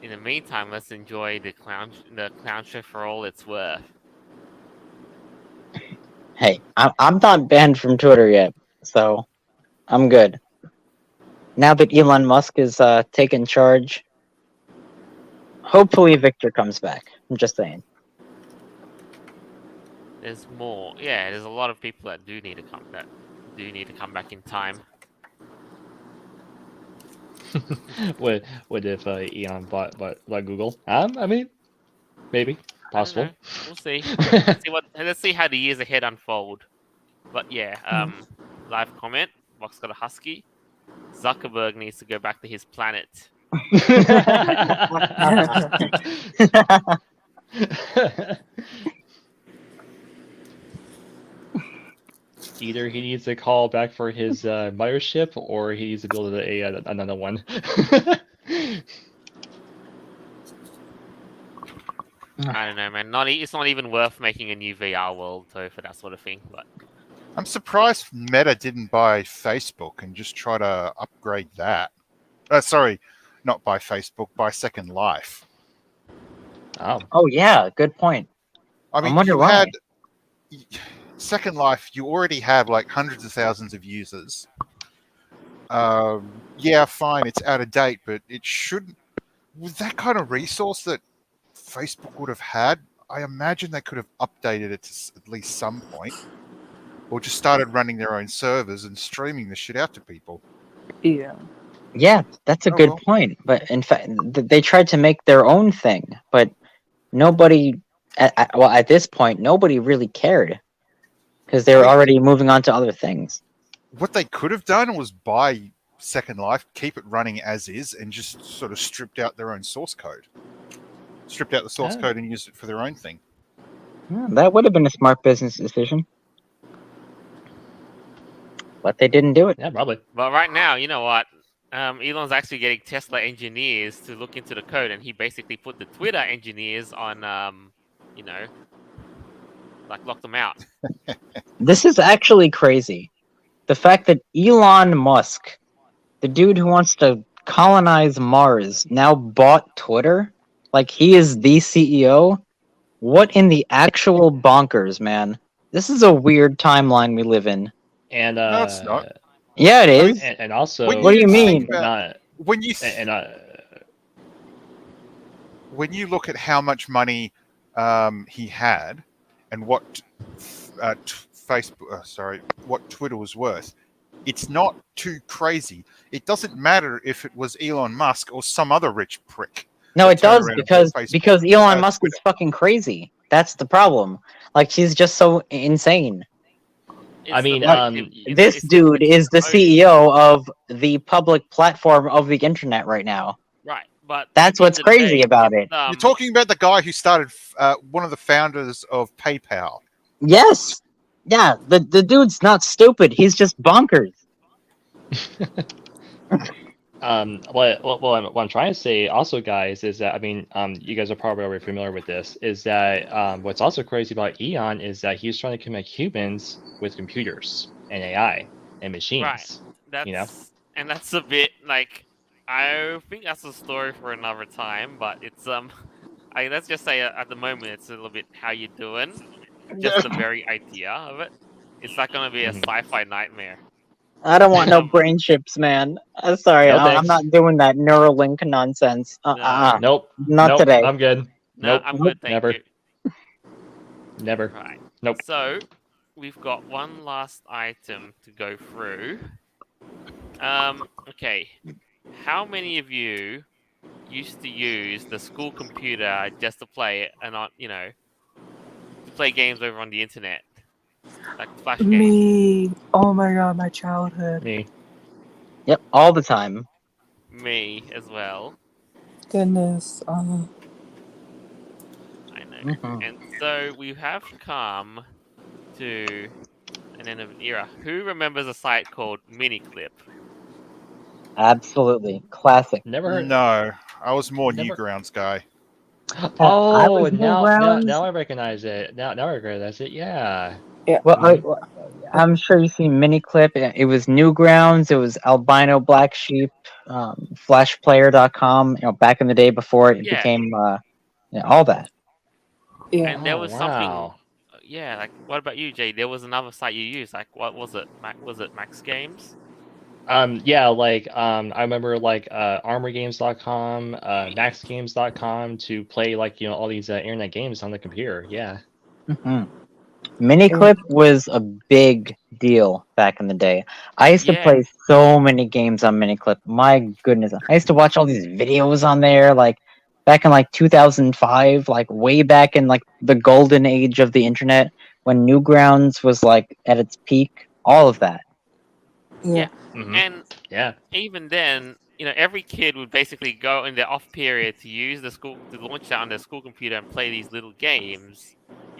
the meantime, let's enjoy the clown show for all it's worth. Hey, I'm not banned from Twitter yet, so I'm good. Now that Elon Musk is taking charge, hopefully Victor comes back. I'm just saying. There's more. Yeah, there's a lot of people that do need to come back in time. What if Elon bought Google? I mean, maybe I don't possible. know. We'll see. Let's see how the years ahead unfold. But yeah, live comment. Box got a husky. Zuckerberg needs to go back to his planet. Either he needs to call back for his mothership, or he needs to build another one. I don't know, man. It's not even worth making a new VR world though for that sort of thing. But I'm surprised Meta didn't buy Facebook and just try to upgrade that. Sorry, not buy Facebook, buy Second Life. Oh yeah, good point. I mean, wonder you why. had Second Life. You already had like hundreds of thousands of users. Yeah, fine, it's out of date, but it shouldn't. With that kind of resource that Facebook would have had, I imagine they could have updated it to at least some point, or just started running their own servers and streaming the shit out to people. Yeah. Yeah, that's a good point. But in fact, they tried to make their own thing, but nobody, at this point, nobody really cared because they were already moving on to other things. What they could have done was buy Second Life, keep it running as is, and just sort of stripped out their own source code. Stripped out the source code and used it for their own thing. Yeah, that would have been a smart business decision. but they didn't do it. Yeah, probably. But right now, you know what? Elon's actually getting Tesla engineers to look into the code, and he basically put the Twitter engineers on, you know, like locked them out. This is actually crazy. The fact that Elon Musk, the dude who wants to colonize Mars, now bought Twitter? Like, he is the CEO? What in the actual bonkers, man? This is a weird timeline we live in. And No, it's not. Yeah, it I mean, is. and also, When What do you think mean? about- not when you and when you look at how much money he had and what what Twitter was worth, it's not too crazy. It doesn't matter if it was Elon Musk or some other rich prick. No, that it turned does around and bought because Facebook, Elon Musk is Twitter. fucking crazy. That's the problem. Like, he's just so insane. It's mean, the motive. This dude is the motive. CEO of the public platform of the internet right now. Right, but That's at the what's end of the crazy day, about it's, it. You're talking about the guy who started one of the founders of PayPal. Yes. Yeah, the dude's not stupid. He's just bonkers. what I'm trying to say also, guys, is that you guys are probably already familiar with this. Is that what's also crazy about Eon is that he's trying to connect humans with computers and AI and machines. Right. That's You know? and that's a bit like I think that's a story for another time. But it's let's just say at the moment it's a little bit how you doing. Just the very idea of it. It's not gonna be a Mhm. sci-fi nightmare. I don't want no Um, brain chips, man. Sorry, No I'm thanks. not doing that Neuralink nonsense. No. Nope. Not Nope. today. I'm good. No, Nope. I'm good, thank Never. you. Never. Right. Nope. So we've got one last item to go through. Okay. How many of you used to use the school computer just to play and not, to play games over on the internet, like flash games? Me. Oh my god, my childhood. Me. Yep, all the time. Me as well. Goodness. I know. Mhm. And so we have come to an end of an era. Who remembers a site called Miniclip? Absolutely. Classic. Never heard. No, I was more Never- Newgrounds guy. I Oh, was now Newgrounds. I recognize it. Now I recognize it. Yeah. Well, Mhm. I'm sure you've seen Miniclip. It was Newgrounds. It was Albino Black Sheep, FlashPlayer.com. Back in the day before it Yeah. became all that. Yeah. And there Oh, was something. wow. Yeah, like what about you, Jay? There was another site you used. Like what was it? Was it Max Games? Yeah, I remember armorgames.com, maxgames.com to play all these internet games on the computer. Yeah. hmm Miniclip was a big deal back in the day. I used to Yeah. play so many games on Miniclip. My goodness. I used to watch all these videos on there, like back in 2005, like way back in the golden age of the internet when Newgrounds was at its peak. All of that. Yeah. Mhm. And Yeah. even then, every kid would basically go in their off period to use the school to launch that on their school computer and play these little games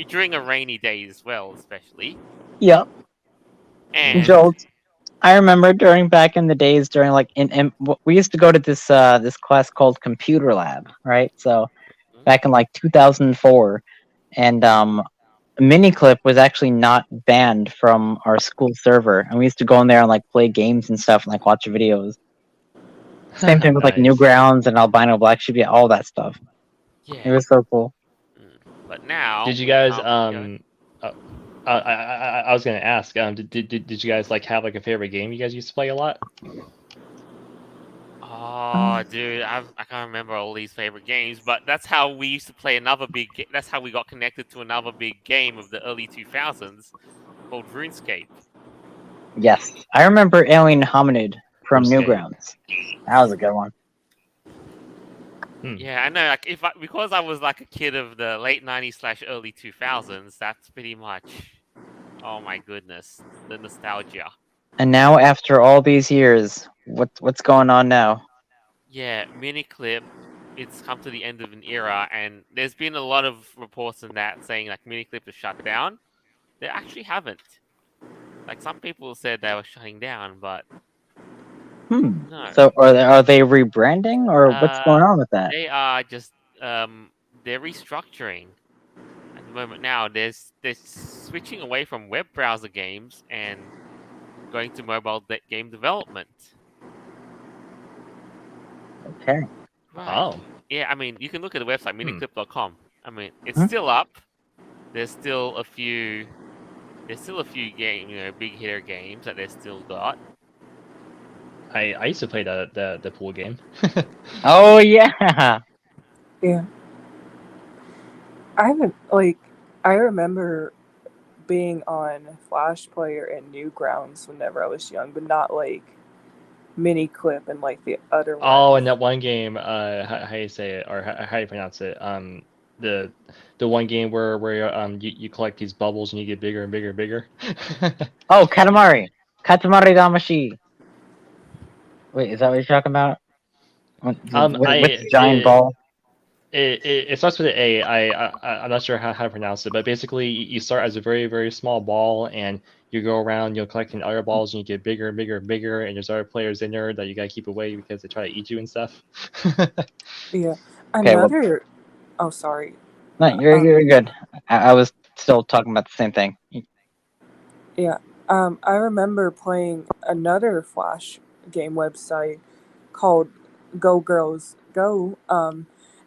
during a rainy day as well, especially. Yep. And Jolt. I remember back in the days during we used to go to this class called Computer Lab, right? So back in 2004, and Miniclip was actually not banned from our school server, and we used to go in there and play games and stuff and watch videos. Same thing with Nice. Newgrounds and Albino Black Sheep, yeah, all that stuff. It yeah, was so cool. but now Did you we guys come- I was gonna ask did you guys have a favorite game you guys used to play a lot? Oh, dude, I can't remember all these favorite games, but that's how we used to play another big. That's how we got connected to another big game of the early 2000s called RuneScape. Yes, I remember Alien Hominid from RuneScape. Newgrounds. That was a good one. Yeah, I know. Because I was a kid of the late 90s / early 2000s. That's pretty much. Oh my goodness, the nostalgia. And now, after all these years, what's going on now? Yeah, Miniclip. It's come to the end of an era, and there's been a lot of reports on that saying Miniclip is shut down. They actually haven't. Like some people said they were shutting down, but no. So are they rebranding or what's going on with that? They are just they're restructuring at the moment now. They're switching away from web browser games and going to mobile game development. Okay. Right. Oh, Yeah, I mean, you can look at the website Hmm. miniclip.com. I mean, it's Hmm. still up. There's still a few game, big hitter games that they still got. I used to play the pool game. Oh yeah. Yeah. I haven't I remember being on Flash Player and Newgrounds whenever I was young, but not like Mini Clip and like the other Oh, ones. and that one game, how you say it or how you pronounce it? The one game where you collect these bubbles and you get bigger and bigger and bigger. Oh, Katamari. Katamari Damashi. Wait, is that what you're talking about? With the giant ball? It starts with an A. I'm not sure how to pronounce it, but basically you start as a very, very small ball and you go around, you're collecting other balls and you get bigger and bigger and bigger, and there's other players in there that you gotta keep away because they try to eat you and stuff. Yeah. Okay, well, Another. Oh, sorry. no, you're good. I was still talking about the same thing. Yeah. I remember playing another Flash game website called Go Girls Go.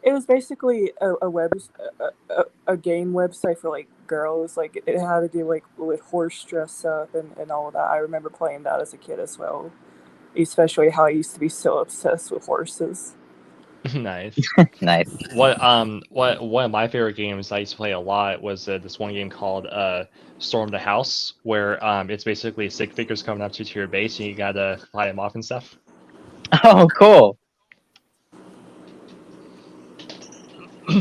It was basically a game website for like girls. Like it had to do like with horse dress up and all of that. I remember playing that as a kid as well. Especially how I used to be so obsessed with horses. Nice. Nice. What one of my favorite games I used to play a lot was this one game called Storm the House, where it's basically stick figures coming up to your base and you gotta fight them off and stuff. Oh, cool. But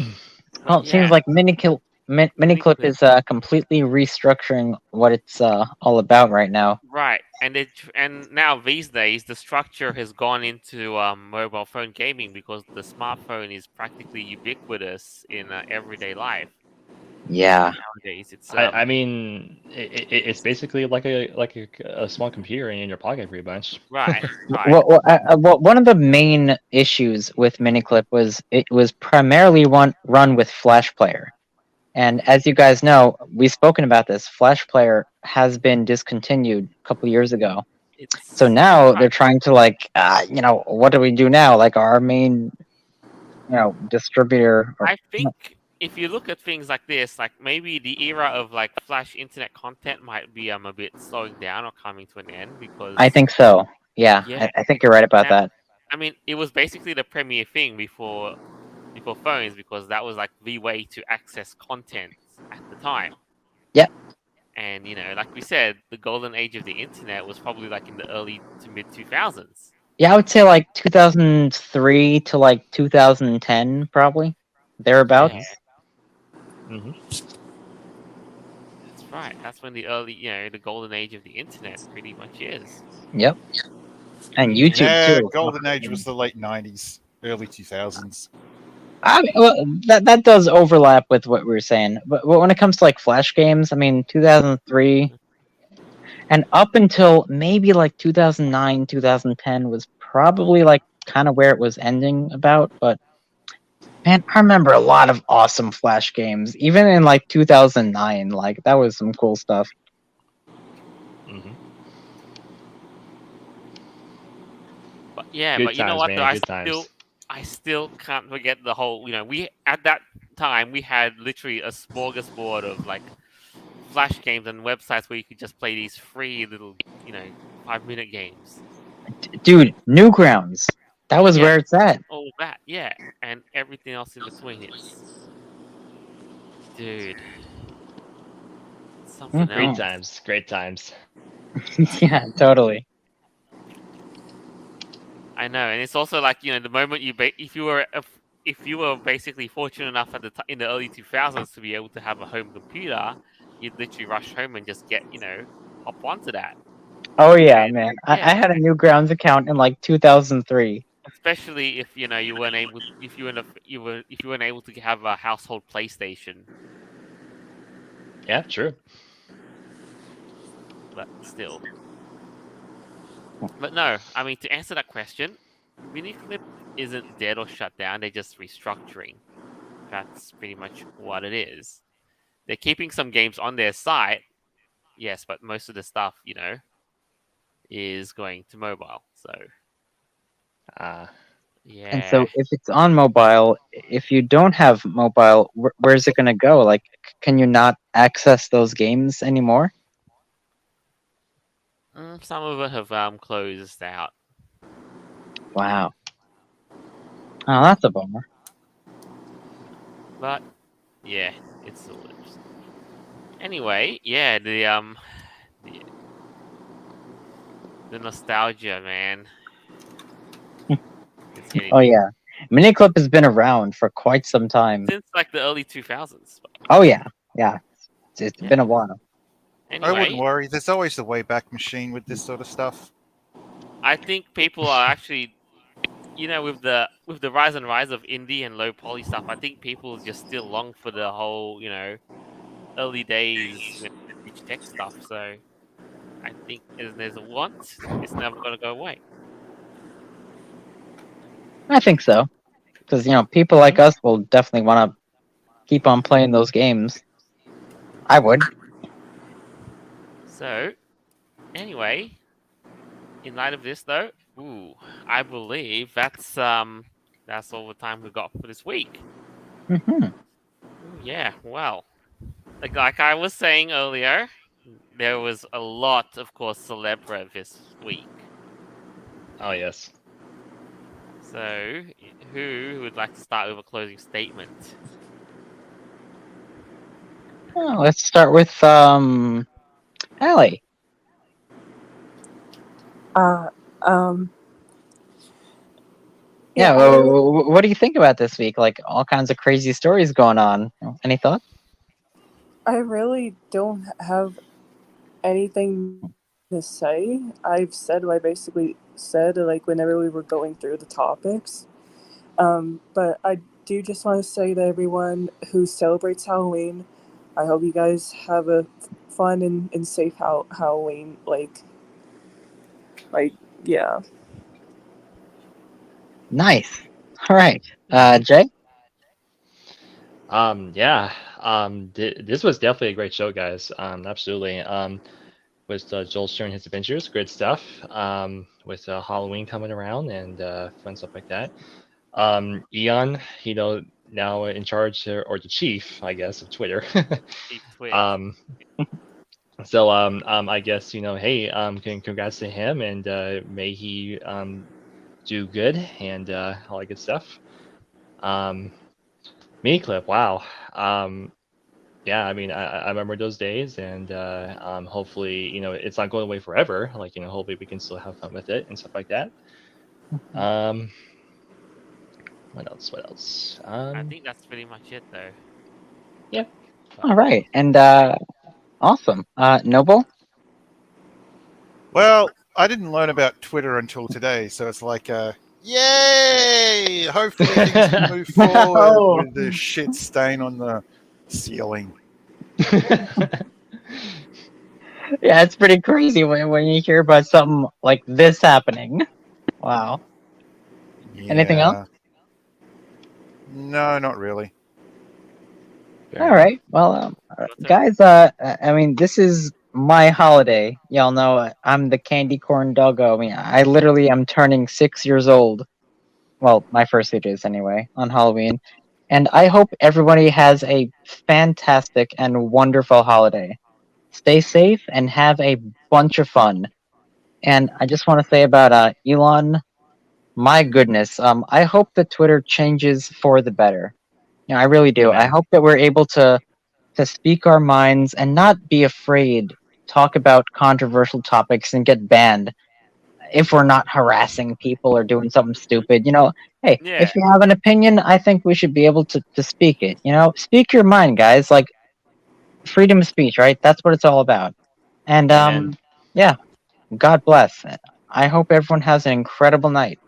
Well, it seems yeah, like Miniclip Miniclip. is completely restructuring what it's all about right now. Right, and now these days the structure has gone into mobile phone gaming because the smartphone is practically ubiquitous in everyday life Yeah. nowadays. It's I mean it's basically like a small computer in your pocket pretty much. right, right. Well, one of the main issues with Miniclip was it was primarily run with Flash Player. And as you guys know, we've spoken about this. Flash Player has been discontinued a couple years ago. So It's now right. they're trying to what do we do now? Like our main, distributor. I think if you look at things like this, like maybe the era of like Flash internet content might be a bit slowing down or coming to an end I because think so. Yeah, yeah, I think you're right about and that. I mean it was basically the premier thing before phones because that was like the way to access content at the time. Yep. And like we said, the golden age of the internet was probably like in the early to mid 2000s. Yeah, I would say like 2003 to like 2010, probably Yeah, thereabouts. Hmm. that's right. That's when the golden age of the internet pretty much is. Yep. And YouTube Yeah, too. golden age was the late 90s, early 2000s. I mean, well, that does overlap with what we were saying, but when it comes to like Flash games, I mean, 2003 and up until maybe like 2009, 2010 was probably like kind of where it was ending about. But man, I remember a lot of awesome Flash games, even in like 2009. Like that was some cool stuff. Hmm. But yeah, Good but you know times, what though? man. Good times. I still can't forget the whole. We at that time we had literally a smorgasbord of like Flash games and websites where you could just play these free little 5-minute games. Dude, Newgrounds. That was Yeah, where it's at. all that, yeah, and everything else in between. Dude, something Great Mhm. else. times. Great times. Yeah, totally. I know, and it's also like the moment if you were basically fortunate enough in the early 2000s to be able to have a home computer, you'd literally rush home and just get hop onto that. Oh yeah, And man. I yeah, had a Newgrounds account in like 2003. especially if you weren't able if you weren't if you weren't able to have a household PlayStation. Yeah, true. but still. But no, I mean, to answer that question, Miniclip isn't dead or shut down. They're just restructuring. That's pretty much what it is. They're keeping some games on their site, yes, but most of the stuff, is going to mobile. So Ah, And yeah, so, if it's on mobile, if you don't have mobile, where's it going to go? Like, can you not access those games anymore? some of it have closed out. Wow. Oh, that's a bummer. But yeah, it's still lives. Anyway, yeah, the nostalgia, man. It's getting Oh me yeah, Miniclip has been around for quite some time. since like the early 2000s. Oh yeah, yeah. It's been a Yeah. while. I wouldn't Anyway, worry. There's always the Wayback Machine with this sort of stuff. I think people are actually, with the rise and rise of indie and low poly stuff, I think people just still long for the whole, early days vintage tech stuff. So I think there's a want. It's never gonna go away. I think so, because people like us will definitely want to keep on playing those games. I would. So anyway, in light of this though, I believe that's all the time we got for this week. Hmm. Yeah, well, like I was saying earlier, there was a lot, of course, celebra this week. oh yes. So, who would like to start with a closing statement? Well, let's start with Allie. Uh, um, Yeah. yeah, What do you think about this week? Like all kinds of crazy stories going on. Any thoughts? I really don't have anything to say. I've said what I basically said, like whenever we were going through the topics. But I do just want to say to everyone who celebrates Halloween, I hope you guys have a fun and safe Halloween. Like, yeah. Nice. All right. Jay. Yeah. This was definitely a great show, guys. Absolutely. With Joel sharing his adventures, great stuff. With Halloween coming around and fun stuff like that. Eon, now in charge or the chief, I guess, of Twitter. Chief Twit. um, so I guess hey, congrats to him, and may he do good and all that good stuff. Mini clip, wow. Yeah, I mean, I remember those days, and hopefully, it's not going away forever. Like, hopefully we can still have fun with it and stuff like that. Um, what else? What else? I think that's pretty much it, though. Yeah. All right. And awesome. Noble. Well, I didn't learn about Twitter until today, so it's like, yay! Hopefully things can move forward No. with the shit stain on the ceiling. Yeah, it's pretty crazy when you hear about something like this happening. Wow. Anything else? Yeah. No, not really. Fair All enough. right. Well, guys, I mean, this is my holiday. Y'all know I'm the candy corn doggo. I mean, I literally am turning 6 years old. Well, my first age is anyway, on Halloween. And I hope everybody has a fantastic and wonderful holiday. Stay safe and have a bunch of fun. And I just want to say about Elon, my goodness, I hope that Twitter changes for the better. I really do. I Amen. hope that we're able to speak our minds and not be afraid, talk about controversial topics and get banned if we're not harassing people or doing something stupid. Hey, Yeah, if you have an opinion, I think we should be able to speak it. Speak your mind, guys. Like freedom of speech, right? That's what it's all about. And Amen. yeah, God bless. I hope everyone has an incredible night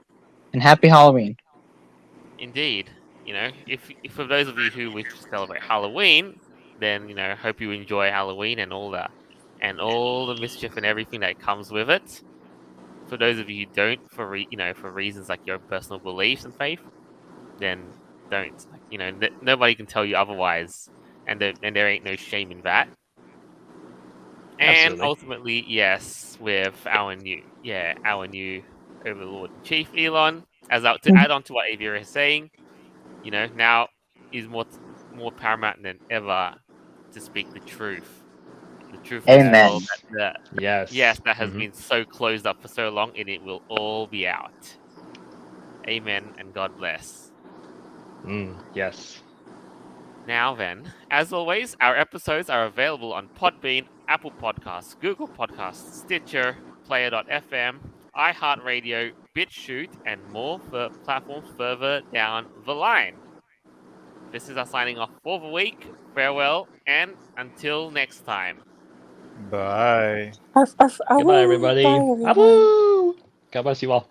and happy Halloween. indeed. If for those of you who wish to celebrate Halloween, then hope you enjoy Halloween and all the and all the mischief and everything that comes with it. For those of you who don't, for reasons like your own personal beliefs and faith, then don't. Like, nobody can tell you otherwise, and there ain't no shame in that. And Absolutely. ultimately, yes, with our new overlord and chief Elon, to add on to what Avira is saying, now is more paramount than ever to speak the truth. The truth in this Amen. world Yes. that has Mhm. been so closed up for so long, and it will all be out. Amen and God bless. Yes. Now then, as always, our episodes are available on Podbean, Apple Podcasts, Google Podcasts, Stitcher, Player.fm, iHeartRadio, BitChute, and more for platforms further down the line. This is our signing off for the week. Farewell, and until next time. Bye. Arf, arf, Goodbye, awoo. everybody. Bye, everyone. Aboo! God bless you all.